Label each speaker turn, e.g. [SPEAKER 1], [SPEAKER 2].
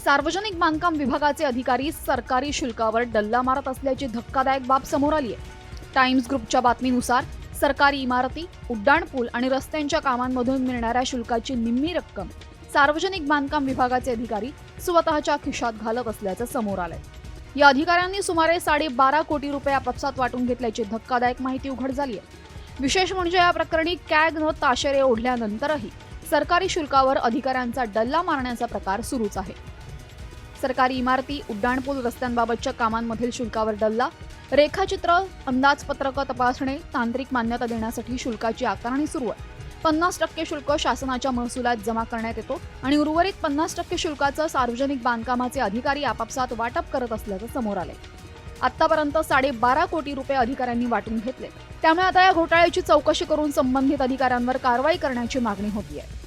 [SPEAKER 1] सार्वजनिक बांधकाम विभागाचे अधिकारी सरकारी शुल्कावर डल्ला मारत असल्याची धक्कादायक बाब समोर आली आहे. टाइम्स ग्रुपच्या बातमीनुसार सरकारी इमारती, उड्डाणपूल आणि रस्त्यांच्या कामांमधून मिळणाऱ्या शुल्काची निम्मी रक्कम सार्वजनिक बांधकाम विभागाचे अधिकारी स्वतःच्या खिशात घालत असल्याचं समोर आलंय. या अधिकाऱ्यांनी सुमारे 12.5 कोटी रुपये आपापसात वाटून घेतल्याची धक्कादायक माहिती उघड झाली आहे. विशेष म्हणजे या प्रकरणी कॅगनं ताशेरे ओढल्यानंतरही सरकारी शुल्कावर अधिकाऱ्यांचा डल्ला मारण्याचा प्रकार सुरूच आहे. सरकारी इमारती, उड्डाणपूल, रस्त्यांबाबतच्या कामांमधील शुल्कावर डल्ला, रेखाचित्र, अंदाजपत्रक तपासणे, तांत्रिक मान्यता देण्यासाठी शुल्काची आकारणी सुरू आहे. 50% शुल्क शासनाच्या महसुलात जमा करण्यात येतो आणि उर्वरित 50% शुल्काचं सार्वजनिक बांधकामाचे अधिकारी आपापसात वाटप करत असल्याचं समोर आलंय. आतापर्यंत 12.5 कोटी रुपये अधिकाऱ्यांनी वाटून घेतले. त्यामुळे आता या घोटाळ्याची चौकशी करून संबंधित अधिकाऱ्यांवर कारवाई करण्याची मागणी होतीये.